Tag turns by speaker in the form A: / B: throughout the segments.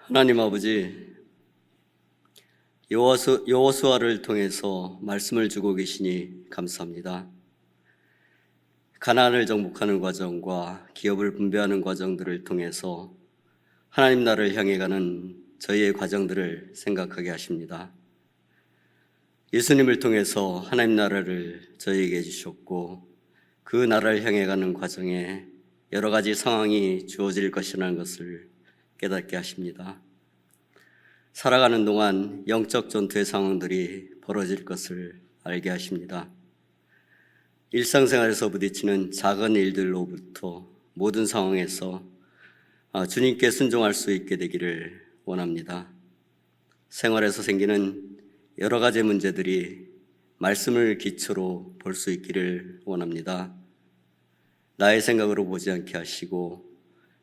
A: 하나님 아버지, 여호수아를 통해서 말씀을 주고 계시니 감사합니다. 가나안을 정복하는 과정과 기업을 분배하는 과정들을 통해서 하나님 나라를 향해 가는 저희의 과정들을 생각하게 하십니다. 예수님을 통해서 하나님 나라를 저희에게 주셨고 그 나라를 향해 가는 과정에 여러 가지 상황이 주어질 것이라는 것을 깨닫게 하십니다. 살아가는 동안 영적 전투의 상황들이 벌어질 것을 알게 하십니다. 일상생활에서 부딪히는 작은 일들로부터 모든 상황에서 주님께 순종할 수 있게 되기를 원합니다. 생활에서 생기는 여러 가지 문제들이 말씀을 기초로 볼 수 있기를 원합니다. 나의 생각으로 보지 않게 하시고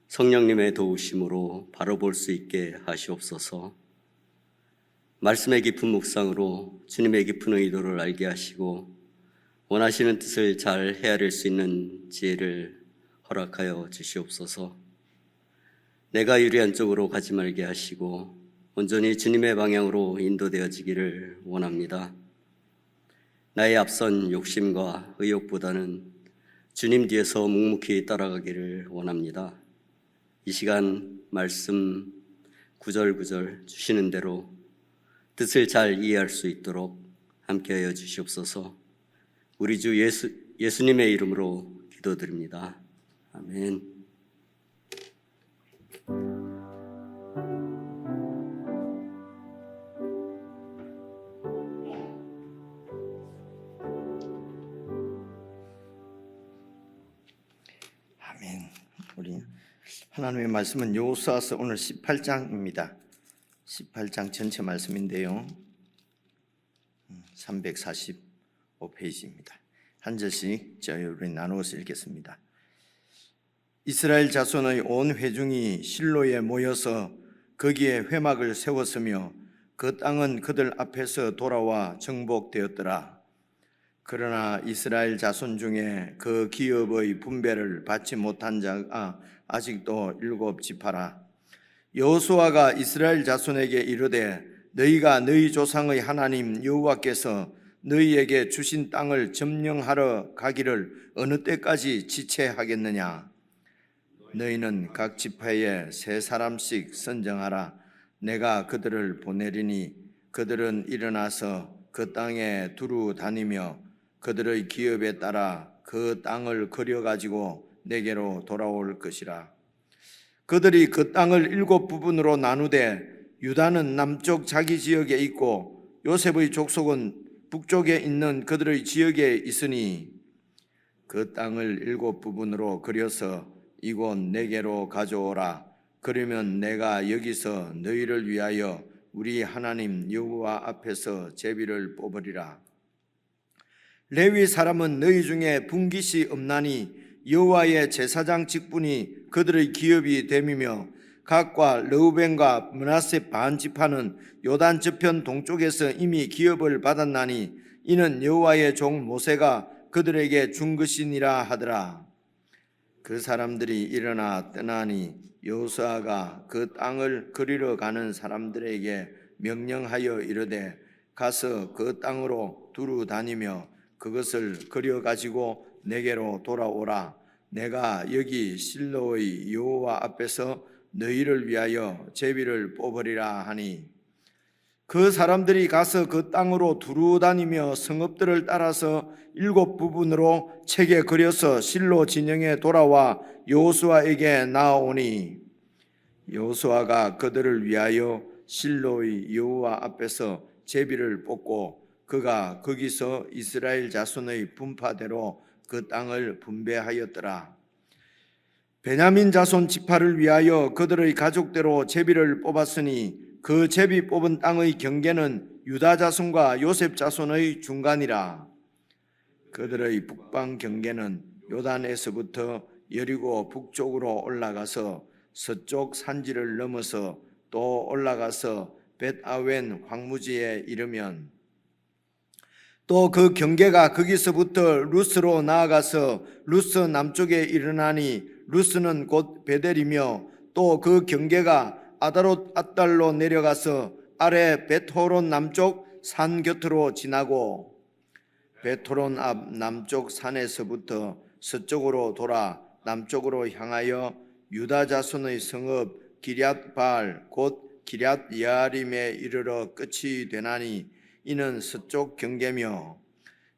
A: 성령님의 도우심으로 바로 볼 수 있게 하시옵소서. 말씀의 깊은 묵상으로 주님의 깊은 의도를 알게 하시고 원하시는 뜻을 잘 헤아릴 수 있는 지혜를 허락하여 주시옵소서. 내가 유리한 쪽으로 가지 말게 하시고 온전히 주님의 방향으로 인도되어지기를 원합니다. 나의 앞선 욕심과 의욕보다는 주님 뒤에서 묵묵히 따라가기를 원합니다. 이 시간 말씀 구절구절 주시는 대로 뜻을 잘 이해할 수 있도록 함께하여 주시옵소서. 우리 주 예수님의 이름으로 기도드립니다. 아멘.
B: 아멘. 우리 하나님의 말씀은 여호수아서 오늘 18장입니다. 18장 전체 말씀인데요. 345페이지입니다. 한 절씩 우리 나누어서 읽겠습니다. 이스라엘 자손의 온 회중이 실로에 모여서 거기에 회막을 세웠으며 그 땅은 그들 앞에서 돌아와 정복되었더라. 그러나 이스라엘 자손 중에 그 기업의 분배를 받지 못한 자가 아직도 7지파라. 여호수아가 이스라엘 자손에게 이르되 너희가 너희 조상의 하나님 여호와께서 너희에게 주신 땅을 점령하러 가기를 어느 때까지 지체하겠느냐? 너희는 각 지파에 3사람씩 선정하라. 내가 그들을 보내리니 그들은 일어나서 그 땅에 두루 다니며 그들의 기업에 따라 그 땅을 거려가지고 내게로 돌아올 것이라. 그들이 그 땅을 7부분으로 나누되 유다는 남쪽 자기 지역에 있고 요셉의 족속은 북쪽에 있는 그들의 지역에 있으니 그 땅을 7부분으로 그려서 이곳 내게로 가져오라. 그러면 내가 여기서 너희를 위하여 우리 하나님 여호와 앞에서 제비를 뽑으리라. 레위 사람은 너희 중에 분깃이 없나니 여호와의 제사장 직분이 그들의 기업이 됨이며 각과 르우벤과 므낫세 반 지파는 요단 저편 동쪽에서 이미 기업을 받았나니 이는 여호와의 종 모세가 그들에게 준 것이니라 하더라. 그 사람들이 일어나 떠나니 여호수아가 그 땅을 그리러 가는 사람들에게 명령하여 이르되 가서 그 땅으로 두루 다니며 그것을 그려 가지고 내게로 돌아오라. 내가 여기 실로의 여호와 앞에서 너희를 위하여 제비를 뽑으리라 하니 그 사람들이 가서 그 땅으로 두루 다니며 성읍들을 따라서 7부분으로 책에 그려서 실로 진영에 돌아와 여호수아에게 나아오니 여호수아가 그들을 위하여 실로의 여호와 앞에서 제비를 뽑고 그가 거기서 이스라엘 자손의 분파대로 그 땅을 분배하였더라. 베냐민 자손 지파를 위하여 그들의 가족대로 제비를 뽑았으니 그 제비 뽑은 땅의 경계는 유다 자손과 요셉 자손의 중간이라. 그들의 북방 경계는 요단에서부터 여리고 북쪽으로 올라가서 서쪽 산지를 넘어서 또 올라가서 벳아웬 황무지에 이르면 또 그 경계가 거기서부터 루스로 나아가서 루스 남쪽에 이르나니 루스는 곧 베델이며 또 그 경계가 아다롯 앗달로 내려가서 아래 벳호론 남쪽 산 곁으로 지나고 벳호론 앞 남쪽 산에서부터 서쪽으로 돌아 남쪽으로 향하여 유다 자손의 성읍 기럇발 곧 기럇 여아림에 이르러 끝이 되나니 이는 서쪽 경계며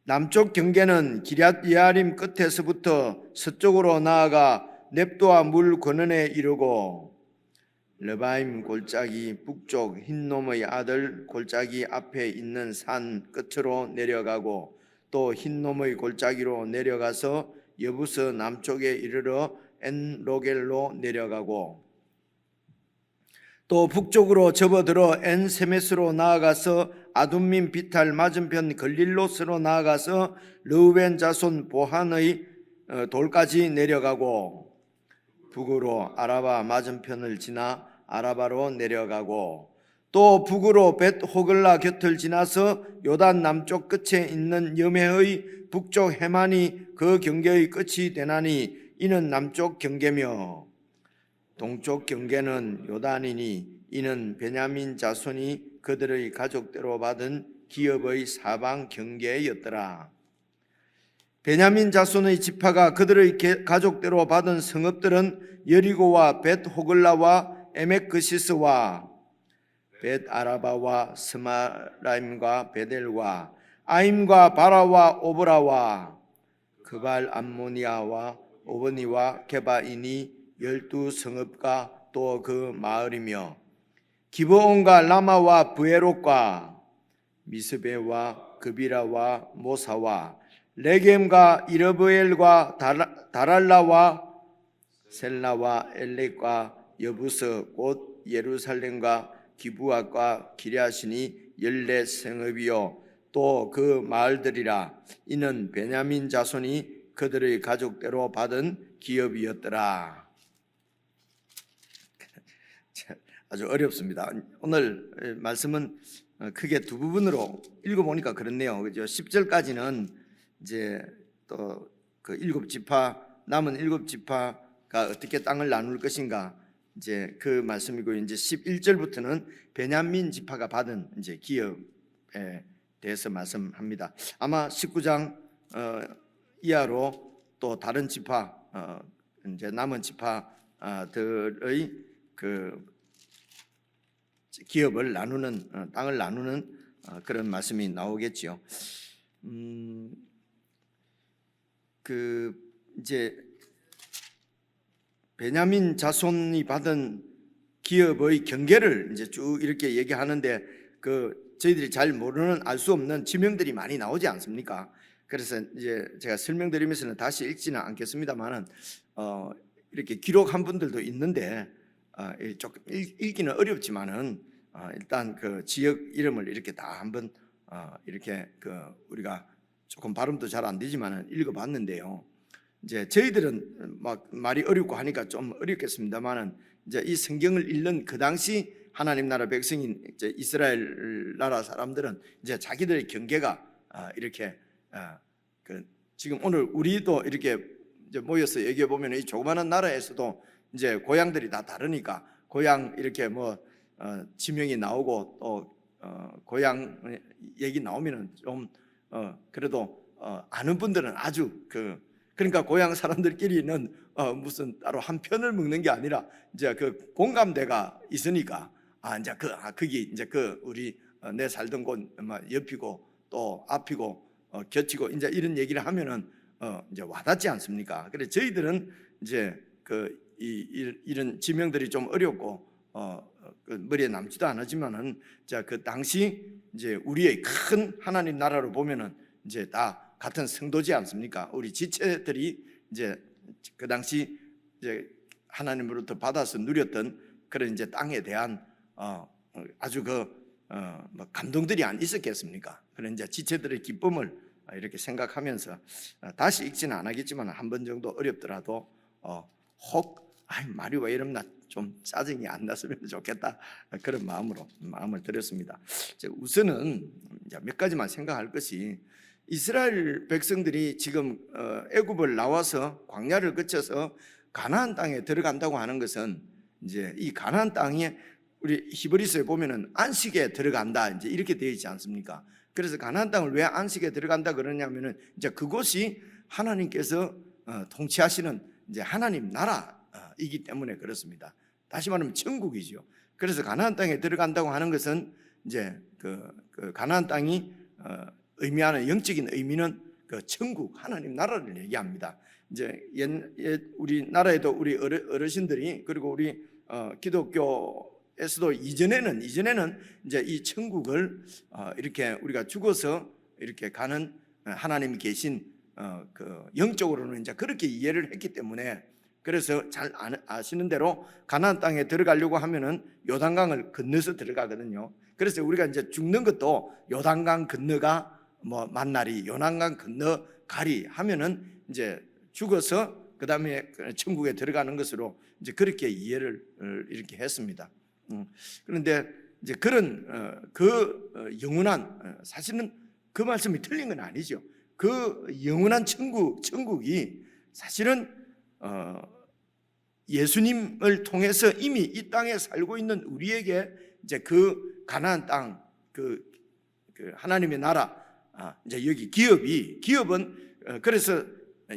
B: 남쪽 경계는 기럇 여아림 끝에서부터 서쪽으로 나아가 넵도아 물 권원에 이르고 르바임 골짜기 북쪽 흰놈의 아들 골짜기 앞에 있는 산 끝으로 내려가고 또 흰놈의 골짜기로 내려가서 여부스 남쪽에 이르러 엔로겔로 내려가고 또 북쪽으로 접어들어 엔세메스로 나아가서 아둠민 비탈 맞은편 글릴롯으로 나아가서 르우벤 자손 보한의 돌까지 내려가고 북으로 아라바 맞은편을 지나 아라바로 내려가고 또 북으로 벳 호글라 곁을 지나서 요단 남쪽 끝에 있는 여매의 북쪽 해만이 그 경계의 끝이 되나니 이는 남쪽 경계며 동쪽 경계는 요단이니 이는 베냐민 자손이 그들의 가족대로 받은 기업의 사방 경계였더라. 베냐민 자손의 지파가 그들의 가족대로 받은 성읍들은 여리고와 벳 호글라와 에메크시스와 벳 아라바와 스마라임과 베델과 아임과 바라와 오브라와 그발 암모니아와 오버니와 게바인이 12성읍과 또 그 마을이며 기브온과 라마와 부에롯과 미스베와 그비라와 모사와 레겜과 이르브엘과 다랄라와 셀라와 엘렉과 여부스 곧 예루살렘과 기브앗과 기랴신이 14성읍이요 또 그 마을들이라. 이는 베냐민 자손이 그들의 가족대로 받은 기업이었더라. 아주 어렵습니다. 오늘 말씀은 크게 두 부분으로 읽어보니까 그렇네요. 그죠? 10절까지는 이제 또 그 일곱 지파 남은 일곱 지파가 어떻게 땅을 나눌 것인가 이제 그 말씀이고 이제 11절부터는 베냐민 지파가 받은 이제 기업에 대해서 말씀합니다. 아마 19장 이하로 또 다른 지파 이제 남은 지파들의 그 기업을 나누는 땅을 나누는 그런 말씀이 나오겠지요. 그 이제 베냐민 자손이 받은 기업의 경계를 이제 쭉 이렇게 얘기하는데 그 저희들이 잘 모르는 알 수 없는 지명들이 많이 나오지 않습니까? 그래서 이제 제가 설명드리면서는 다시 읽지는 않겠습니다만은 이렇게 기록한 분들도 있는데 조금 읽기는 어렵지만은 일단 그 지역 이름을 이렇게 다 한번 이렇게 그 우리가 조금 발음도 잘 안 되지만은 읽어봤는데요. 이제 저희들은 막 말이 어렵고 하니까 좀 어렵겠습니다만은 이제 이 성경을 읽는 그 당시 하나님 나라 백성인 이제 이스라엘 나라 사람들은 이제 자기들의 경계가 이렇게 그 지금 오늘 우리도 이렇게 이제 모여서 얘기해 보면 이 조그마한 나라에서도 이제 고향들이 다 다르니까 고향 이렇게 뭐 지명이 나오고 또 고향 얘기 나오면은 좀 그래도 아는 분들은 아주 그러니까 고향 사람들끼리는 무슨 따로 한 편을 먹는 게 아니라 이제 그 공감대가 있으니까 이제 그게 이제 우리 내 살던 곳 옆이고 또 앞이고 곁이고 이제 이런 얘기를 하면은 이제 와닿지 않습니까? 그래 저희들은 이제 이런 지명들이 좀 어렵고 그 머리에 남지도 않았지만은 자 그 당시 이제 우리의 큰 하나님 나라로 보면은 이제 다 같은 성도지 않습니까? 우리 지체들이 이제 그 당시 이제 하나님으로부터 받아서 누렸던 그런 이제 땅에 대한 아주 뭐 감동들이 안 있었겠습니까? 그런 이제 지체들의 기쁨을 이렇게 생각하면서 다시 읽지는 않았겠지만 한 번 정도 어렵더라도 혹 말이 왜 이러나 좀 짜증이 안 났으면 좋겠다 그런 마음을 드렸습니다. 우선은 이제 몇 가지만 생각할 것이 이스라엘 백성들이 지금 애굽을 나와서 광야를 거쳐서 가나안 땅에 들어간다고 하는 것은 이제 이 가나안 땅에 우리 히브리서에 보면은 안식에 들어간다 이제 이렇게 되어 있지 않습니까? 그래서 가나안 땅을 왜 안식에 들어간다 그러냐면은 이제 그곳이 하나님께서 통치하시는 이제 하나님 나라이기 때문에 그렇습니다. 다시 말하면 천국이죠. 그래서 가나안 땅에 들어간다고 하는 것은 이제 그 가나안 땅이 의미하는 영적인 의미는 그 천국 하나님 나라를 얘기합니다. 이제 우리나라에도 우리 어르신들이 그리고 우리 기독교에서도 이전에는 이제 이 천국을 이렇게 우리가 죽어서 이렇게 가는 하나님이 계신 그 영적으로는 이제 그렇게 이해를 했기 때문에 그래서 잘 아시는 대로 가나안 땅에 들어가려고 하면은 요단강을 건너서 들어가거든요. 그래서 우리가 이제 죽는 것도 요단강 건너가 뭐 만나리 요단강 건너가리 하면은 이제 죽어서 그 다음에 천국에 들어가는 것으로 이제 그렇게 이해를 이렇게 했습니다. 그런데 이제 그런 영원한 사실은 그 말씀이 틀린 건 아니죠. 그 영원한 천국이 사실은 예수님을 통해서 이미 이 땅에 살고 있는 우리에게 이제 그 가나안 땅, 그 하나님의 나라, 이제 여기 기업은 그래서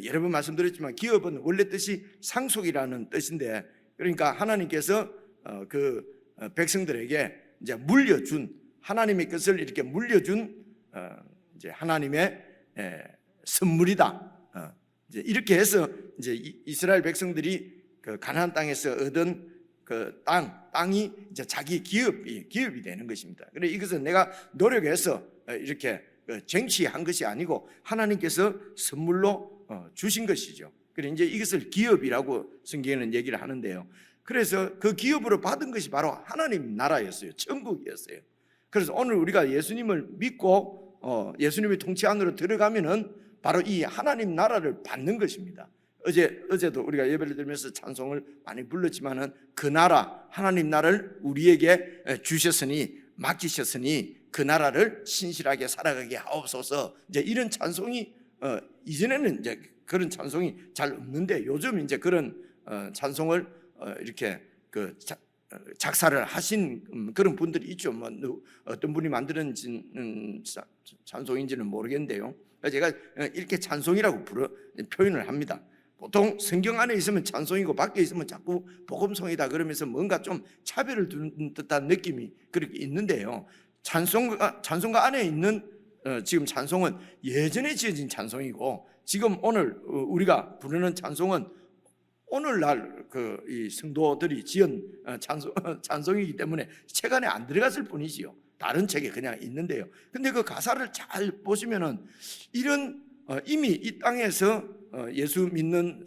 B: 여러 번 말씀드렸지만 기업은 원래 뜻이 상속이라는 뜻인데 그러니까 하나님께서 그 백성들에게 이제 물려준 하나님의 것을 이렇게 물려준 이제 하나님의 선물이다. 이제 이렇게 해서 이제 이스라엘 백성들이 그 가나안 땅에서 얻은 그 땅이 이제 자기 기업이 되는 것입니다. 그래 이것은 내가 노력해서 이렇게 쟁취한 것이 아니고 하나님께서 선물로 주신 것이죠. 그래 이제 이것을 기업이라고 성경에는 얘기를 하는데요. 그래서 그 기업으로 받은 것이 바로 하나님 나라였어요. 천국이었어요. 그래서 오늘 우리가 예수님을 믿고 예수님의 통치 안으로 들어가면은 바로 이 하나님 나라를 받는 것입니다. 어제도 우리가 예배를 드리면서 찬송을 많이 불렀지만은 그 나라 하나님 나라를 우리에게 주셨으니 맡기셨으니 그 나라를 신실하게 살아가게 하옵소서. 이제 이런 찬송이 이전에는 이제 그런 찬송이 잘 없는데 요즘 이제 그런 찬송을 이렇게 그 작사를 하신 그런 분들이 있죠. 뭐 어떤 분이 만드는 찬송인지는 모르겠는데요. 제가 이렇게 찬송이라고 표현을 합니다. 보통 성경 안에 있으면 찬송이고 밖에 있으면 자꾸 복음송이다 그러면서 뭔가 좀 차별을 두는 듯한 느낌이 그렇게 있는데요. 찬송가 안에 있는 지금 찬송은 예전에 지어진 찬송이고 지금 오늘 우리가 부르는 찬송은 오늘날 이 성도들이 지은 찬송이기 때문에 책 안에 안 들어갔을 뿐이지요. 다른 책에 그냥 있는데요. 근데 그 가사를 잘 보시면은 이런 이미 이 땅에서 예수 믿는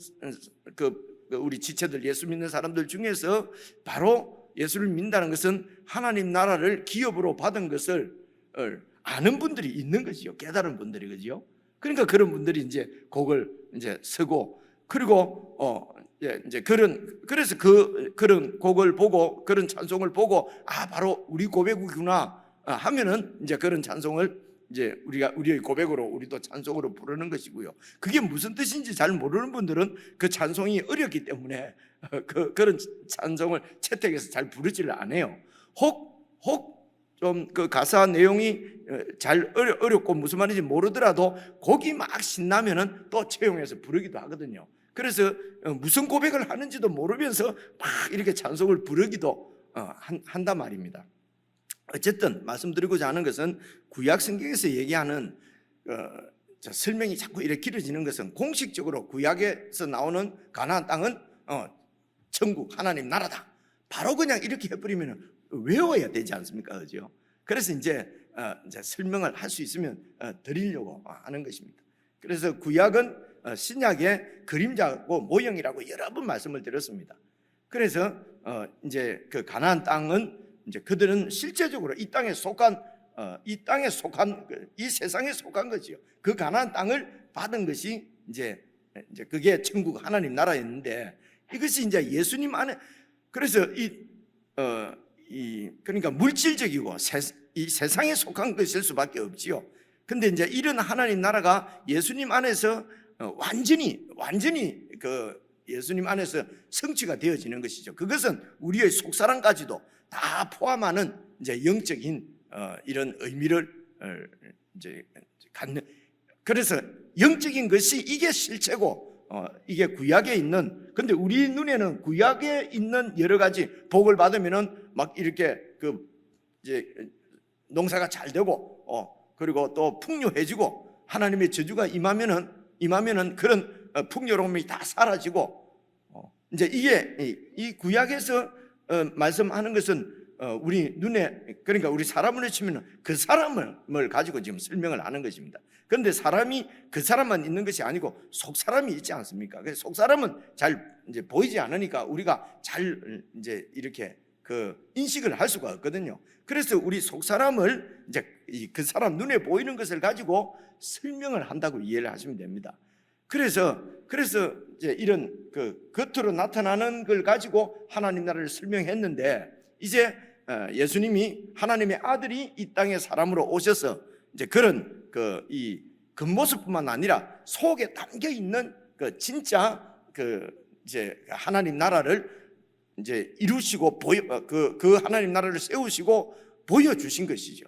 B: 우리 지체들 예수 믿는 사람들 중에서 바로 예수를 믿는다는 것은 하나님 나라를 기업으로 받은 것을 아는 분들이 있는 거지요. 깨달은 분들이 그죠. 그러니까 그런 분들이 이제 곡을 이제 쓰고 그리고 이제 그래서 그런 곡을 보고 그런 찬송을 보고 바로 우리 고백이구나 하면은 이제 그런 찬송을 이제 우리의 고백으로 우리도 찬송으로 부르는 것이고요. 그게 무슨 뜻인지 잘 모르는 분들은 그 찬송이 어렵기 때문에 그런 찬송을 채택해서 잘 부르지를 않아요. 혹 좀 그 가사 내용이 잘 어렵고 무슨 말인지 모르더라도 곡이 막 신나면은 또 채용해서 부르기도 하거든요. 그래서 무슨 고백을 하는지도 모르면서 막 이렇게 찬송을 부르기도 한단 말입니다. 어쨌든 말씀드리고자 하는 것은 구약 성경에서 얘기하는 설명이 자꾸 이렇게 길어지는 것은 공식적으로 구약에서 나오는 가나안 땅은 천국 하나님 나라다. 바로 그냥 이렇게 해버리면 외워야 되지 않습니까? 그죠? 그래서 이제 설명을 할 수 있으면 드리려고 하는 것입니다. 그래서 구약은 신약의 그림자고 모형이라고 여러 번 말씀을 드렸습니다. 그래서 이제 그 가나안 땅은 이제 그들은 실제적으로 이 땅에 속한 이 세상에 속한 거지요. 그 가나안 땅을 받은 것이 이제 그게 천국 하나님 나라였는데 이것이 이제 예수님 안에 그래서 그러니까 물질적이고 이 세상에 속한 것일 수밖에 없지요. 근데 이제 이런 하나님 나라가 예수님 안에서 완전히 예수님 안에서 성취가 되어지는 것이죠. 그것은 우리의 속사람까지도 다 포함하는 이제 영적인 이런 의미를 이제 갖는. 그래서 영적인 것이 이게 실체고 이게 구약에 있는. 근데 우리 눈에는 구약에 있는 여러 가지 복을 받으면은 막 이렇게 이제 농사가 잘 되고 그리고 또 풍요해지고 하나님의 저주가 임하면은 그런 풍요로움이 다 사라지고 이제 이게 이 구약에서 말씀하는 것은 우리 눈에, 그러니까 우리 사람을 치면 그 사람을 가지고 지금 설명을 하는 것입니다. 그런데 사람이 그 사람만 있는 것이 아니고 속 사람이 있지 않습니까? 그래서 속 사람은 잘 이제 보이지 않으니까 우리가 잘 이제 이렇게 인식을 할 수가 없거든요. 그래서 우리 속 사람을 이제 그 사람 눈에 보이는 것을 가지고 설명을 한다고 이해를 하시면 됩니다. 그래서 이제 이런 겉으로 나타나는 걸 가지고 하나님 나라를 설명했는데, 이제 예수님이 하나님의 아들이 이 땅에 사람으로 오셔서 이제 그런 이 겉모습뿐만 아니라 속에 담겨 있는 진짜 이제 하나님 나라를 이제 이루시고 그 하나님 나라를 세우시고 보여주신 것이죠.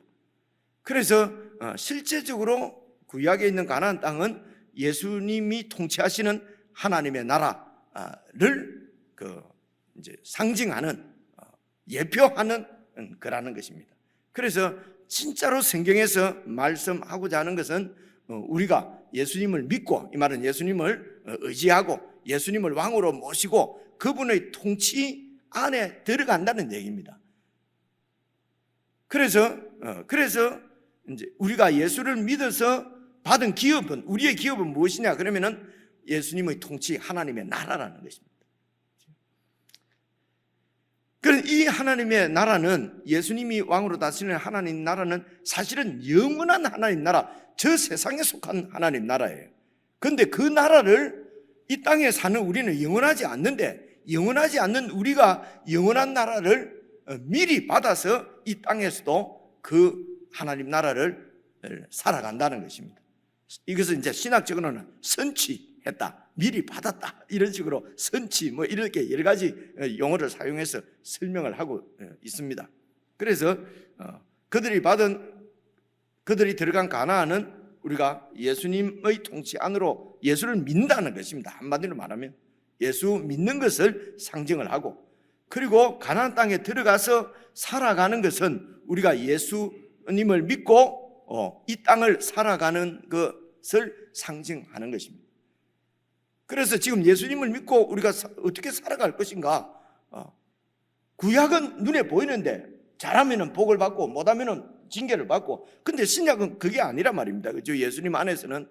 B: 그래서 실제적으로 구약에 있는 가나안 땅은 예수님이 통치하시는 하나님의 나라를 이제 상징하는, 예표하는 거라는 것입니다. 그래서 진짜로 성경에서 말씀하고자 하는 것은 우리가 예수님을 믿고, 이 말은 예수님을 의지하고 예수님을 왕으로 모시고 그분의 통치 안에 들어간다는 얘기입니다. 그래서 이제 우리가 예수를 믿어서 받은 기업은, 우리의 기업은 무엇이냐 그러면은 예수님의 통치, 하나님의 나라라는 것입니다. 그런 이 하나님의 나라는, 예수님이 왕으로 다스리는 하나님 나라는 사실은 영원한 하나님 나라, 저 세상에 속한 하나님 나라예요. 그런데 그 나라를 이 땅에 사는 우리는 영원하지 않는데, 영원하지 않는 우리가 영원한 나라를 미리 받아서 이 땅에서도 그 하나님 나라를 살아간다는 것입니다. 이것은 이제 신학적으로는 선취했다, 미리 받았다, 이런 식으로 선취 뭐 이렇게 여러 가지 용어를 사용해서 설명을 하고 있습니다. 그래서 그들이 들어간 가나안은 우리가 예수님의 통치 안으로 예수를 믿는다는 것입니다. 한마디로 말하면 예수 믿는 것을 상징을 하고, 그리고 가나안 땅에 들어가서 살아가는 것은 우리가 예수님을 믿고 이 땅을 살아가는 것을 상징하는 것입니다. 그래서 지금 예수님을 믿고 우리가 어떻게 살아갈 것인가, 구약은 눈에 보이는데 잘하면 복을 받고 못하면 징계를 받고, 근데 신약은 그게 아니란 말입니다. 그죠? 예수님 안에서는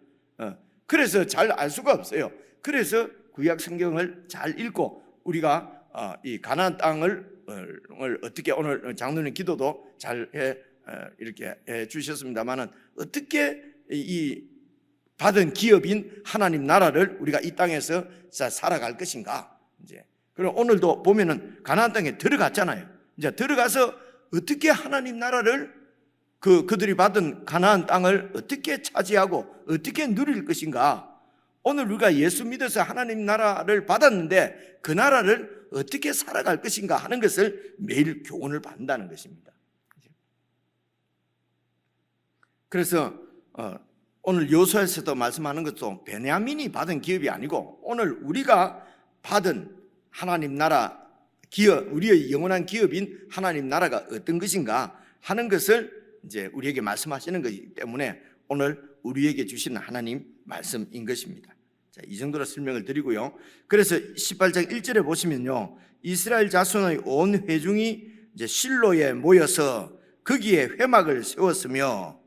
B: 그래서 잘 알 수가 없어요. 그래서 구약 성경을 잘 읽고 우리가 이 가나안 땅을 어떻게, 오늘 장로님 기도도 잘 이렇게 해 주셨습니다만은, 어떻게 이 받은 기업인 하나님 나라를 우리가 이 땅에서 살아갈 것인가. 이제 그럼 오늘도 보면은 가나안 땅에 들어갔잖아요. 이제 들어가서 어떻게 하나님 나라를 그들이 받은 가나안 땅을 어떻게 차지하고 어떻게 누릴 것인가. 오늘 우리가 예수 믿어서 하나님 나라를 받았는데 그 나라를 어떻게 살아갈 것인가 하는 것을 매일 교훈을 받는다는 것입니다. 그래서 오늘 요소에서도 말씀하는 것도 베냐민이 받은 기업이 아니고, 오늘 우리가 받은 하나님 나라 기업, 우리의 영원한 기업인 하나님 나라가 어떤 것인가 하는 것을 이제 우리에게 말씀하시는 것이기 때문에 오늘 우리에게 주시는 하나님 말씀인 것입니다. 자, 이 정도로 설명을 드리고요. 그래서 18장 1절에 보시면요, 이스라엘 자손의 온 회중이 이제 실로에 모여서 거기에 회막을 세웠으며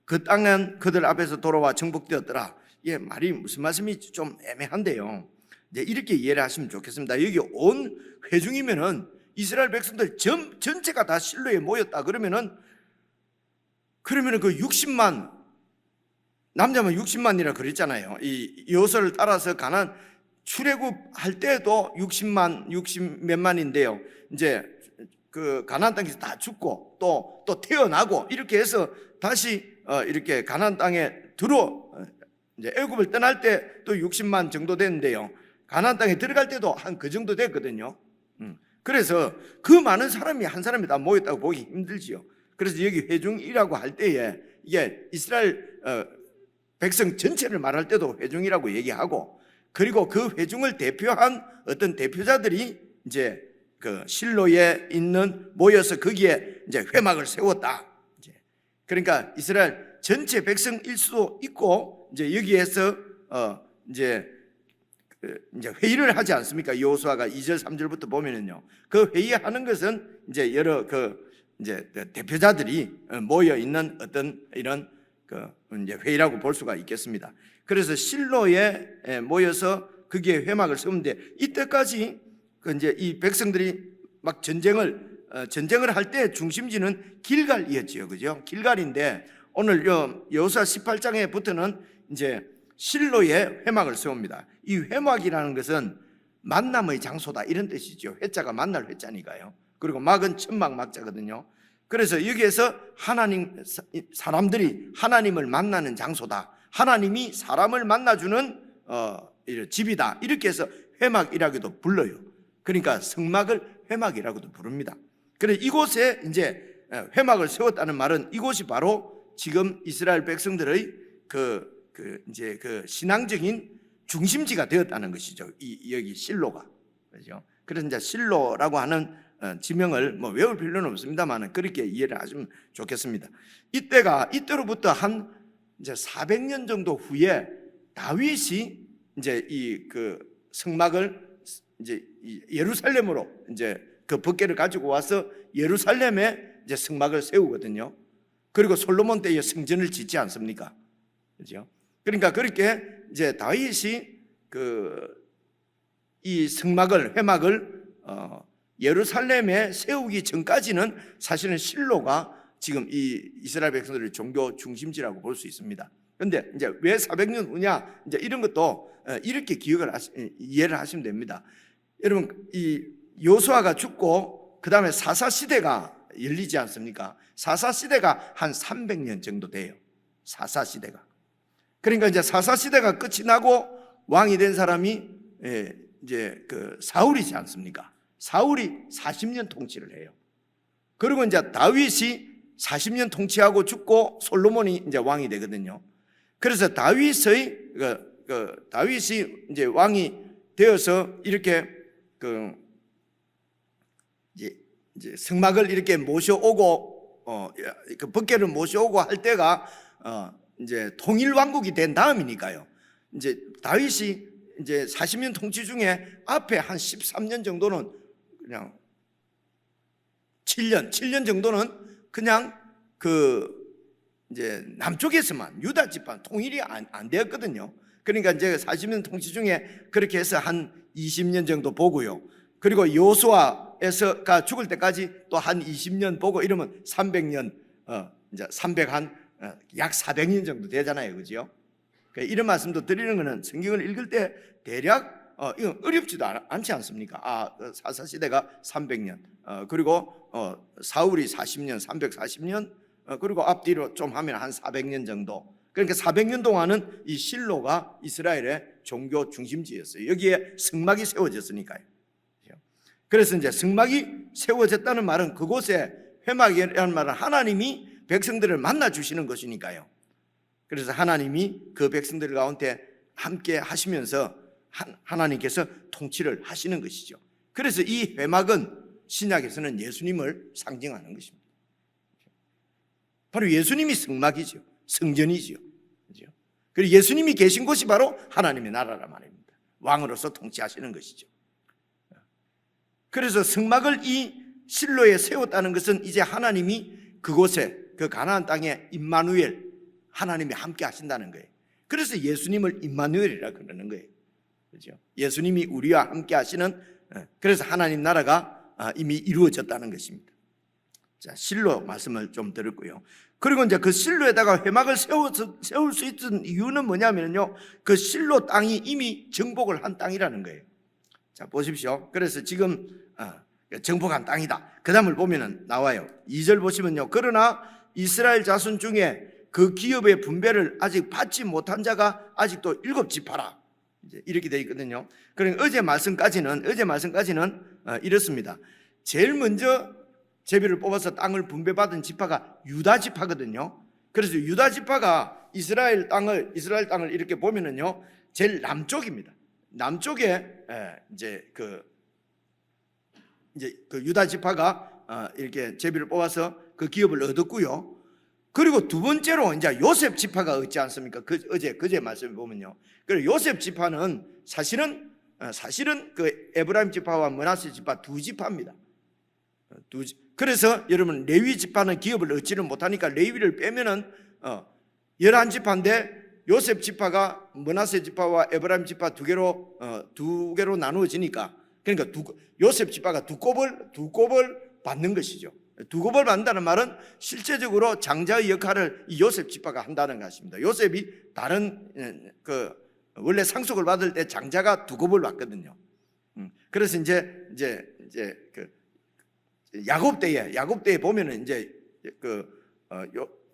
B: 그 땅은 그들 앞에서 돌아와 정복되었더라. 예, 말이 무슨 말씀이 좀 애매한데요. 이제 이렇게 이해를 하시면 좋겠습니다. 여기 온 회중이면은 이스라엘 백성들 전체가 다 실로에 모였다 그러면은 그 60만, 남자면 60만이라 그랬잖아요. 이 요소를 따라서 가나안 출애굽할 때도 60만, 60몇만인데요. 이제 그 가나안 땅에서 다 죽고 또 태어나고 이렇게 해서 다시 이렇게 가나안 땅에 이제 애굽을 떠날 때 또 60만 정도 됐는데요. 가나안 땅에 들어갈 때도 한 그 정도 됐거든요. 그래서 그 많은 사람이 한 사람이 다 모였다고 보기 힘들지요. 그래서 여기 회중이라고 할 때에 이게 이스라엘 백성 전체를 말할 때도 회중이라고 얘기하고, 그리고 그 회중을 대표한 어떤 대표자들이 이제 그 실로에 있는 모여서 거기에 이제 회막을 세웠다. 그러니까 이스라엘 전체 백성일 수도 있고, 이제 여기에서 이제 회의를 하지 않습니까? 여호수아가 2절 3절부터 보면은요, 그 회의하는 것은 이제 여러 이제 대표자들이 모여 있는 어떤 이런 이제 회의라고 볼 수가 있겠습니다. 그래서 실로에 모여서 거기에 회막을 세우는데, 이때까지 이제 이 백성들이 막 전쟁을 할 때 중심지는 길갈이었지요, 그죠? 길갈인데 오늘 여호수아 18장에부터는 이제 실로에 회막을 세웁니다. 이 회막이라는 것은 만남의 장소다 이런 뜻이죠. 회자가 만날 회자니까요. 그리고 막은 천막 막자거든요. 그래서 여기에서 사람들이 하나님을 만나는 장소다, 하나님이 사람을 만나주는 집이다, 이렇게 해서 회막이라고도 불러요. 그러니까 성막을 회막이라고도 부릅니다. 그래서 이곳에 이제 회막을 세웠다는 말은 이곳이 바로 지금 이스라엘 백성들의 이제 신앙적인 중심지가 되었다는 것이죠. 여기 실로가, 그렇죠? 그래서 이제 실로라고 하는 지명을 뭐 외울 필요는 없습니다만 그렇게 이해를 하시면 좋겠습니다. 이때로부터 한 이제 400년 정도 후에 다윗이 이제 이 성막을 이제 예루살렘으로 이제 그 법궤를 가지고 와서 예루살렘에 이제 성막을 세우거든요. 그리고 솔로몬 때에 성전을 짓지 않습니까? 그렇죠? 그러니까 그렇게 이제 다윗이 이 성막을, 회막을 예루살렘에 세우기 전까지는 사실은 실로가 지금 이 이스라엘 백성들의 종교 중심지라고 볼 수 있습니다. 그런데 이제 왜 400년 후냐, 이제 이런 것도 이렇게 이해를 하시면 됩니다. 여러분, 이 여호수아가 죽고 그 다음에 사사 시대가 열리지 않습니까? 사사 시대가 한 300년 정도 돼요. 사사 시대가. 그러니까 이제 사사 시대가 끝이 나고 왕이 된 사람이 이제 사울이지 않습니까? 사울이 40년 통치를 해요. 그리고 이제 다윗이 40년 통치하고 죽고 솔로몬이 이제 왕이 되거든요. 그래서 다윗이 이제 왕이 되어서 이렇게 이제 성막을 이렇게 모셔오고 그 법궤를 모셔오고 할 때가 이제 통일 왕국이 된 다음이니까요. 이제 다윗이 이제 40년 통치 중에 앞에 한 13년 정도는 그냥 7년 정도는 그냥 이제 남쪽에서만 유다 집안 통일이 안 되었거든요. 그러니까 이제 40년 통치 중에 그렇게 해서 한 20년 정도 보고요. 그리고 여호수아가 죽을 때까지 또 한 20년 보고 이러면 300년 이제 약 400년 정도 되잖아요, 그죠? 이런 말씀도 드리는 것은 성경을 읽을 때 대략 이건 어렵지도 않지 않습니까? 사사 시대가 300년, 그리고 사울이 40년, 340년, 그리고 앞뒤로 좀 하면 한 400년 정도. 그러니까 400년 동안은 이 실로가 이스라엘의 종교 중심지였어요. 여기에 성막이 세워졌으니까요. 그래서 이제 성막이 세워졌다는 말은 그곳에 회막이라는 말은 하나님이 백성들을 만나 주시는 것이니까요. 그래서 하나님이 그 백성들 가운데 함께 하시면서 하나님께서 통치를 하시는 것이죠. 그래서 이 회막은 신약에서는 예수님을 상징하는 것입니다. 바로 예수님이 성막이죠. 성전이죠. 그리고 예수님이 계신 곳이 바로 하나님의 나라란 말입니다. 왕으로서 통치하시는 것이죠. 그래서 성막을 이 실로에 세웠다는 것은 이제 하나님이 그곳에 그 가나안 땅에 임마누엘, 하나님이 함께 하신다는 거예요. 그래서 예수님을 임마누엘이라 그러는 거예요. 그렇죠? 예수님이 우리와 함께 하시는, 그래서 하나님 나라가 이미 이루어졌다는 것입니다. 자, 실로 말씀을 좀 들었고요. 그리고 이제 그 실로에다가 회막을 세울 수 있던 이유는 뭐냐면요, 그 실로 땅이 이미 정복을 한 땅이라는 거예요. 자, 보십시오. 그래서 지금 정복한 땅이다. 그 다음을 보면은 나와요. 2절 보시면요, 그러나 이스라엘 자손 중에 그 기업의 분배를 아직 받지 못한 자가 아직도 7지파라. 이제 이렇게 돼 있거든요. 그러니까 어제 말씀까지는 이렇습니다. 제일 먼저 제비를 뽑아서 땅을 분배받은 지파가 유다 지파거든요. 그래서 유다 지파가 이스라엘 땅을 이렇게 보면은요, 제일 남쪽입니다. 남쪽에 이제 그 유다 지파가 이렇게 제비를 뽑아서 그 기업을 얻었고요. 그리고 두 번째로 이제 요셉 지파가 얻지 않습니까? 그제 말씀을 보면요. 그리고 요셉 지파는 사실은 그 에브라임 지파와 므낫세 지파 두 지파입니다. 그래서 여러분 레위 지파는 기업을 얻지는 못하니까 레위를 빼면은 11지파인데 요셉 지파가 므낫세 지파와 에브라임 지파 두 개로 나누어지니까, 그러니까 요셉 지파가 두 곱을 받는 것이죠. 두 곱을 받는다는 말은 실제적으로 장자의 역할을 이 요셉 지파가 한다는 것입니다. 요셉이 다른 원래 상속을 받을 때 장자가 두 곱을 받거든요. 그래서 이제 그 야곱 때에 보면은 이제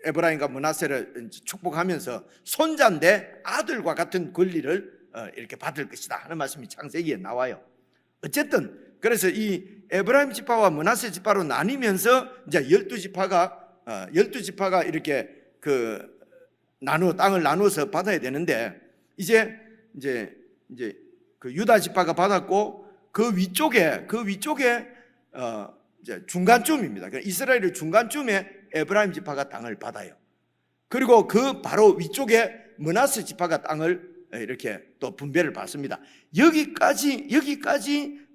B: 에브라임과 므낫세를 축복하면서 손자인데 아들과 같은 권리를 이렇게 받을 것이다 하는 말씀이 창세기에 나와요. 어쨌든 그래서 이 에브라임 지파와 므낫세 지파로 나뉘면서 이제 12지파가 이렇게 땅을 나누어서 받아야 되는데, 이제 그 유다 지파가 받았고 그 위쪽에 이제 중간쯤입니다. 이스라엘의 중간쯤에 에브라임 지파가 땅을 받아요. 그리고 그 바로 위쪽에 므낫세 지파가 땅을 이렇게 또 분배를 받습니다. 여기까지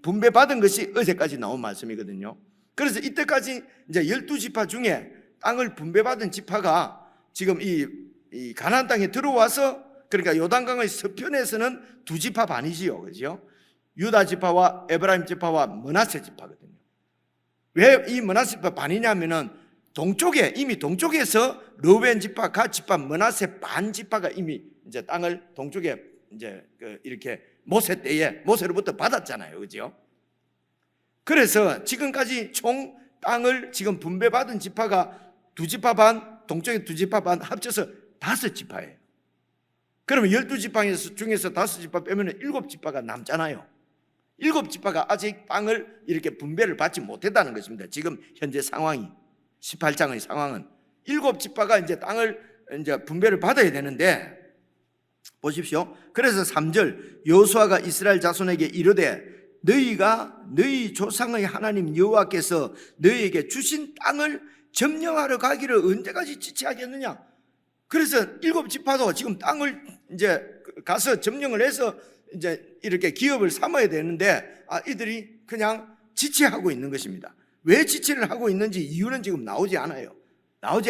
B: 분배받은 것이 어제까지 나온 말씀이거든요. 그래서 이때까지 이제 12지파 중에 땅을 분배받은 지파가 지금 이 가나안 땅에 들어와서, 그러니까 요단강의 서편에서는 두 지파 반이지요, 그죠? 유다 지파와 에브라임 지파와 므낫세 지파거든요. 왜 이 므낫세 지파 반이냐면은 이미 동쪽에서 르우벤 지파, 갓 지파, 므낫세 반 지파가 이미 이제 땅을 동쪽에 이제 이렇게 모세로부터 받았잖아요, 그죠? 그래서 지금까지 총 땅을 지금 분배받은 지파가 두 지파 반, 동쪽에 두 지파 반 합쳐서 5지파예요. 그러면 12지파 중에서 5지파 빼면 7지파가 남잖아요. 7지파가 아직 땅을 이렇게 분배를 받지 못했다는 것입니다. 지금 현재 상황이, 18장의 상황은 7지파가 이제 땅을 이제 분배를 받아야 되는데, 보십시오. 그래서 3절, 여호수아가 이스라엘 자손에게 이르되 너희가 너희 조상의 하나님 여호와께서 너희에게 주신 땅을 점령하러 가기를 언제까지 지체하겠느냐? 그래서 7지파도 지금 땅을 이제 가서 점령을 해서 이제 이렇게 기업을 삼아야 되는데, 이들이 그냥 지체하고 있는 것입니다. 왜 지체를 하고 있는지 이유는 지금 나오지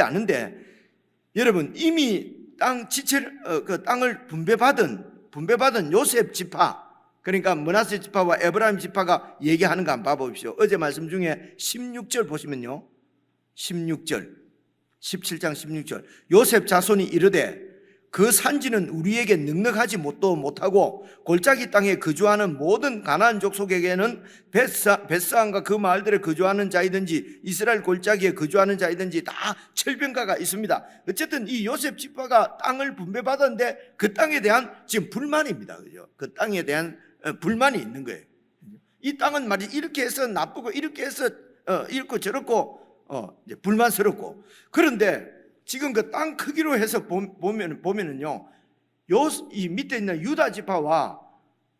B: 않은데, 여러분 이미 땅을 분배받은 요셉 지파, 그러니까 므낫세 지파와 에브라임 지파가 얘기하는 거 한번 봐보십시오. 어제 말씀 중에 16절 보시면요, 17장 16절, 요셉 자손이 이르되 그 산지는 우리에게 넉넉하지 못하고 골짜기 땅에 거주하는 모든 가나안 족속에게는 벳사안과 그 마을들에 거주하는 자이든지 이스라엘 골짜기에 거주하는 자이든지 다 철병가가 있습니다. 어쨌든 이 요셉 지파가 땅을 분배받았는데 그 땅에 대한 지금 불만입니다, 그죠? 그 땅에 대한 불만이 있는 거예요. 이 땅은 말이지 이렇게 해서 나쁘고 이렇게 해서 이렇고 저렇고 이제 불만스럽고, 그런데 지금 그 땅 크기로 해서 보면은요, 이 밑에 있는 유다 지파와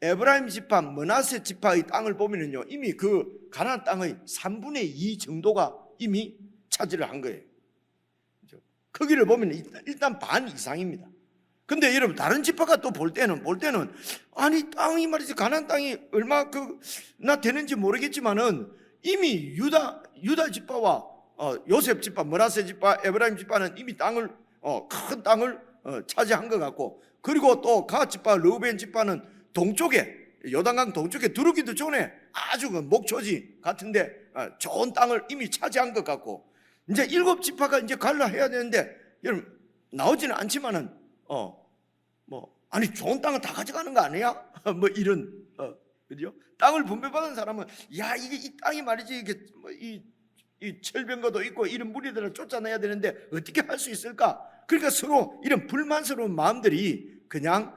B: 에브라임 지파, 므낫세 지파의 땅을 보면은요, 이미 그 가나안 땅의 3분의 2 정도가 이미 차지를 한 거예요. 크기를 보면 일단 반 이상입니다. 근데 여러분 다른 지파가 또 볼 때는 아니 땅이 말이지 가나안 땅이 얼마나 되는지 모르겠지만은 이미 유다 지파와 요셉 지파, 므낫세 지파, 에브라임 지파는 이미 큰 땅을 차지한 것 같고, 그리고 또 갓 지파, 르우벤 지파는 동쪽에 요단강 동쪽에 들어오기도 전에 아주 그 목초지 같은데 좋은 땅을 이미 차지한 것 같고, 이제 7지파가 이제 갈라 해야 되는데 여러분 나오지는 않지만은 아니 좋은 땅을 다 가져가는 거 아니야? 뭐 이런 그죠? 땅을 분배받은 사람은 이게 이 땅이 말이지 이게 이 철병거도 있고 이런 무리들을 쫓아내야 되는데 어떻게 할 수 있을까? 그러니까 서로 이런 불만스러운 마음들이 그냥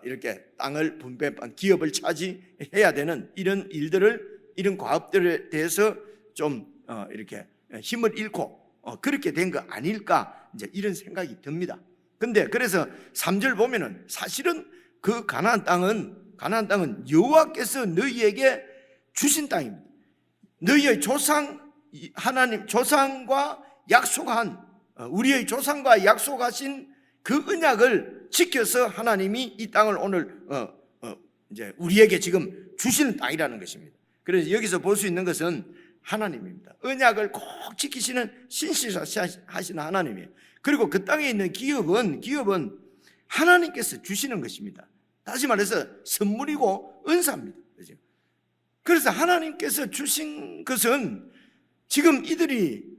B: 이렇게 땅을 분배한 기업을 차지해야 되는 이런 일들을, 이런 과업들에 대해서 좀 이렇게 힘을 잃고 그렇게 된 거 아닐까, 이제 이런 생각이 듭니다. 근데 그래서 3절 보면은 사실은 그 가나안 땅은 여호와께서 너희에게 주신 땅입니다. 너희의 하나님 조상과 약속한, 우리의 조상과 약속하신 그 언약을 지켜서 하나님이 이 땅을 오늘 이제 우리에게 지금 주시는 땅이라는 것입니다. 그래서 여기서 볼 수 있는 것은 하나님입니다. 언약을 꼭 지키시는 신실하시는 하나님이에요. 그리고 그 땅에 있는 기업은 하나님께서 주시는 것입니다. 다시 말해서 선물이고 은사입니다. 그래서 하나님께서 주신 것은 지금 이들이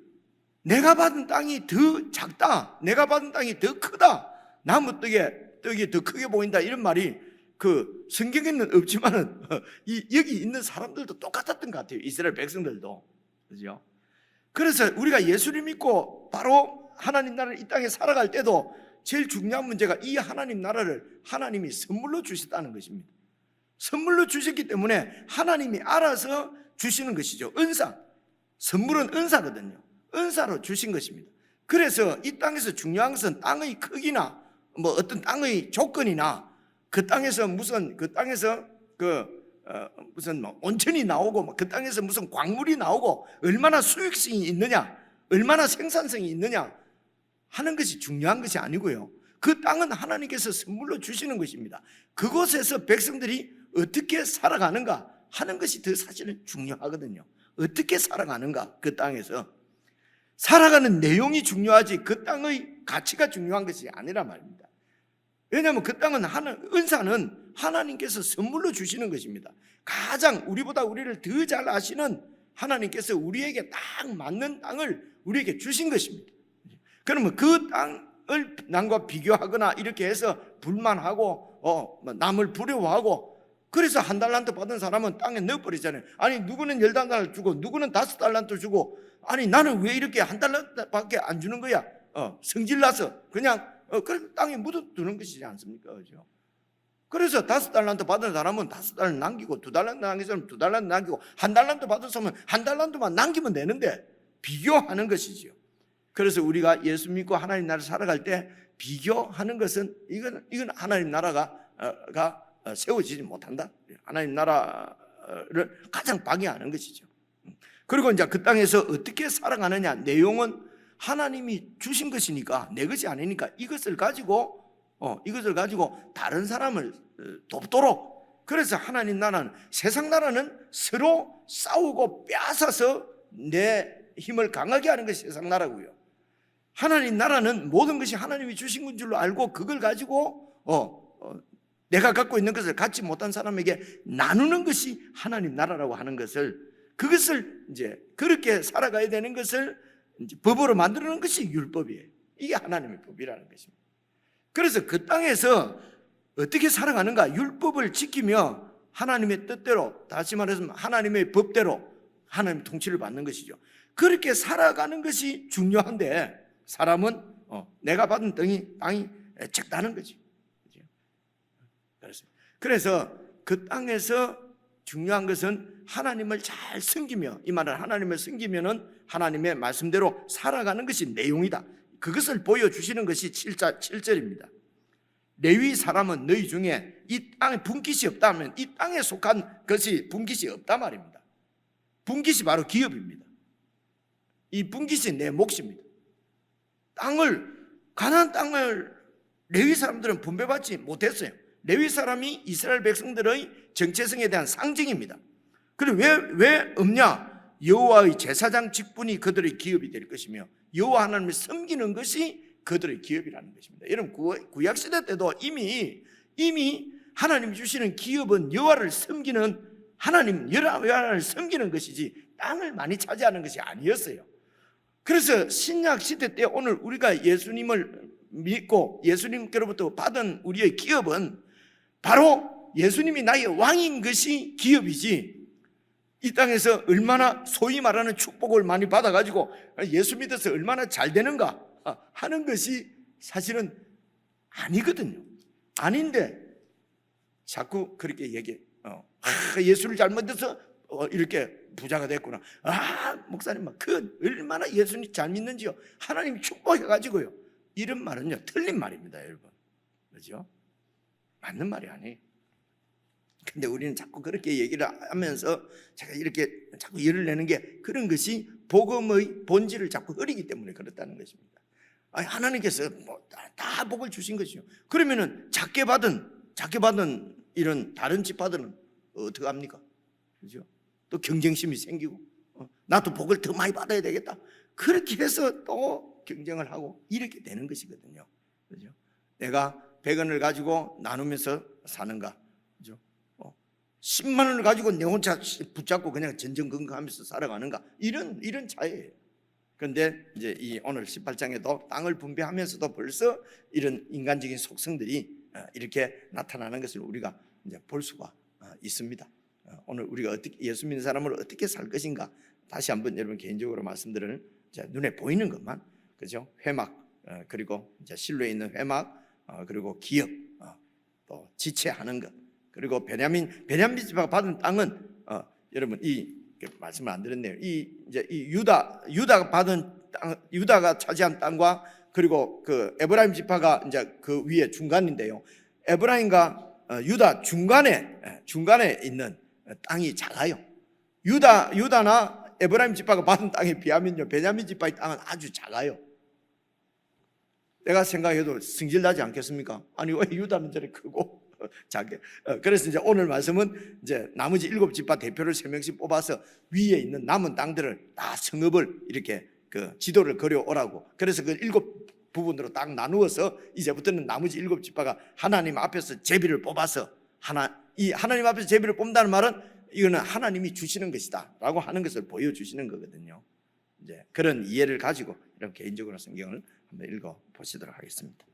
B: 내가 받은 땅이 더 작다, 내가 받은 땅이 더 크다, 나무 떡이 더 크게 보인다, 이런 말이 그 성경에는 없지만은 여기 있는 사람들도 똑같았던 것 같아요. 이스라엘 백성들도. 그죠? 그래서 우리가 예수를 믿고 바로 하나님 나라를 이 땅에 살아갈 때도 제일 중요한 문제가 이 하나님 나라를 하나님이 선물로 주셨다는 것입니다. 선물로 주셨기 때문에 하나님이 알아서 주시는 것이죠. 은사. 선물은 은사거든요. 은사로 주신 것입니다. 그래서 이 땅에서 중요한 것은 땅의 크기나 뭐 어떤 땅의 조건이나 그 땅에서 무슨 무슨 뭐 온천이 나오고 그 땅에서 무슨 광물이 나오고 얼마나 수익성이 있느냐, 얼마나 생산성이 있느냐 하는 것이 중요한 것이 아니고요. 그 땅은 하나님께서 선물로 주시는 것입니다. 그곳에서 백성들이 어떻게 살아가는가 하는 것이 더 사실은 중요하거든요. 어떻게 살아가는가, 그 땅에서 살아가는 내용이 중요하지 그 땅의 가치가 중요한 것이 아니란 말입니다. 왜냐하면 그 땅은 은사는 하나님께서 선물로 주시는 것입니다. 가장 우리보다 우리를 더 잘 아시는 하나님께서 우리에게 딱 맞는 땅을 우리에게 주신 것입니다. 그러면 그 땅을 남과 비교하거나 이렇게 해서 불만하고 남을 부러워하고, 그래서 한 달란트 받은 사람은 땅에 넣어버리잖아요. 아니 누구는 10달란트 주고 누구는 5달란트 주고, 아니 나는 왜 이렇게 한 달란트밖에 안 주는 거야? 성질나서 그냥 그 땅에 묻어두는 것이지 않습니까? 그죠? 그래서 5달란트 받은 사람은 5달란트 남기고, 2달란트 남긴 사람은 2달란트 남기고, 1달란트 받은 사람은 1달란트만 남기면 되는데 비교하는 것이지요. 그래서 우리가 예수 믿고 하나님 나라를 살아갈 때 비교하는 것은 이건 하나님 나라가 세워지지 못한다. 하나님 나라를 가장 방해하는 것이죠. 그리고 이제 그 땅에서 어떻게 살아가느냐, 내용은 하나님이 주신 것이니까, 내 것이 아니니까 이것을 가지고 다른 사람을 돕도록. 그래서 하나님 나라는, 세상 나라는 서로 싸우고 빼앗아서 내 힘을 강하게 하는 것이 세상 나라고요. 하나님 나라는 모든 것이 하나님이 주신 건 줄로 알고 그걸 가지고 내가 갖고 있는 것을 갖지 못한 사람에게 나누는 것이 하나님 나라라고 하는 것을, 그것을 이제 그렇게 살아가야 되는 것을 이제 법으로 만드는 것이 율법이에요. 이게 하나님의 법이라는 것입니다. 그래서 그 땅에서 어떻게 살아가는가, 율법을 지키며 하나님의 뜻대로, 다시 말해서 하나님의 법대로 하나님의 통치를 받는 것이죠. 그렇게 살아가는 것이 중요한데, 사람은 내가 받은 땅이 적다는 거지. 그래서 그 땅에서 중요한 것은 하나님을 잘 섬기며, 이 말은 하나님을 섬기면은 하나님의 말씀대로 살아가는 것이 내용이다. 그것을 보여주시는 것이 7절입니다. 레위 사람은 너희 중에 이 땅에 분깃이 없다면, 이 땅에 속한 것이 분깃이 없다 말입니다. 분깃이 바로 기업입니다. 이 분깃이 내 몫입니다. 가나안 땅을 레위 사람들은 분배받지 못했어요. 레위 사람이 이스라엘 백성들의 정체성에 대한 상징입니다. 그리고 왜 없냐? 여호와의 제사장 직분이 그들의 기업이 될 것이며, 여호와 하나님을 섬기는 것이 그들의 기업이라는 것입니다. 여러분, 구약시대 때도 이미 하나님이 주시는 기업은 여호와를 섬기는, 여호와를 섬기는 것이지 땅을 많이 차지하는 것이 아니었어요. 그래서 신약 시대 때 오늘 우리가 예수님을 믿고 예수님께로부터 받은 우리의 기업은 바로 예수님이 나의 왕인 것이 기업이지, 이 땅에서 얼마나 소위 말하는 축복을 많이 받아가지고 예수 믿어서 얼마나 잘 되는가 하는 것이 사실은 아니거든요. 아닌데 자꾸 그렇게 얘기해. 예수를 잘 믿어서 이렇게 부자가 됐구나. 목사님 그 얼마나 예수님 잘 믿는지요. 하나님 축복해가지고요. 이런 말은요 틀린 말입니다, 여러분. 그렇죠? 맞는 말이 아니에요. 근데 우리는 자꾸 그렇게 얘기를 하면서 제가 이렇게 자꾸 열을 내는 게 그런 것이 복음의 본질을 자꾸 흐리기 때문에 그렇다는 것입니다. 하나님께서 다 복을 주신 것이요. 그러면은 작게 받은 이런 다른 지파들은 어떻게 합니까? 그죠? 또 경쟁심이 생기고 나도 복을 더 많이 받아야 되겠다. 그렇게 해서 또 경쟁을 하고 이렇게 되는 것이거든요. 그죠? 내가 100원을 가지고 나누면서 사는가? 그죠? 10만 원을 가지고 내 혼자 붙잡고 그냥 전전긍긍하면서 살아가는가? 이런 차이예요. 그런데 이제 이 오늘 18장에도 땅을 분배하면서도 벌써 이런 인간적인 속성들이 이렇게 나타나는 것을 우리가 이제 볼 수가 있습니다. 오늘 우리가 어떻게 예수 믿는 사람으로 어떻게 살 것인가 다시 한번 여러분 개인적으로 말씀드리는 눈에 보이는 것만, 그죠? 회막, 그리고 이제 실로에 있는 회막, 그리고 기업, 또 지체하는 것, 그리고 베냐민 지파가 받은 땅은 여러분 이 말씀을 안 드렸네요. 이 유다가 받은 땅, 유다가 차지한 땅과 그리고 그 에브라임 지파가 이제 그 위에 중간인데요. 에브라임과 유다 중간에 있는 땅이 작아요. 유다나 에브라임 지파가 받은 땅에 비하면요, 베냐민 지파의 땅은 아주 작아요. 내가 생각해도 승질나지 않겠습니까? 아니 왜 유다는 저렇게 크고 작게? 그래서 이제 오늘 말씀은 이제 나머지 7지파 대표를 3명씩 뽑아서 위에 있는 남은 땅들을 다 성읍을 이렇게 그 지도를 그려오라고. 그래서 그 7부분으로 딱 나누어서 이제부터는 나머지 7지파가 하나님 앞에서 제비를 뽑아서 하나님 앞에서 제비를 뽑는다는 말은 이거는 하나님이 주시는 것이다라고 하는 것을 보여주시는 거거든요. 이제 그런 이해를 가지고 이런 개인적으로 성경을 한번 읽어 보시도록 하겠습니다.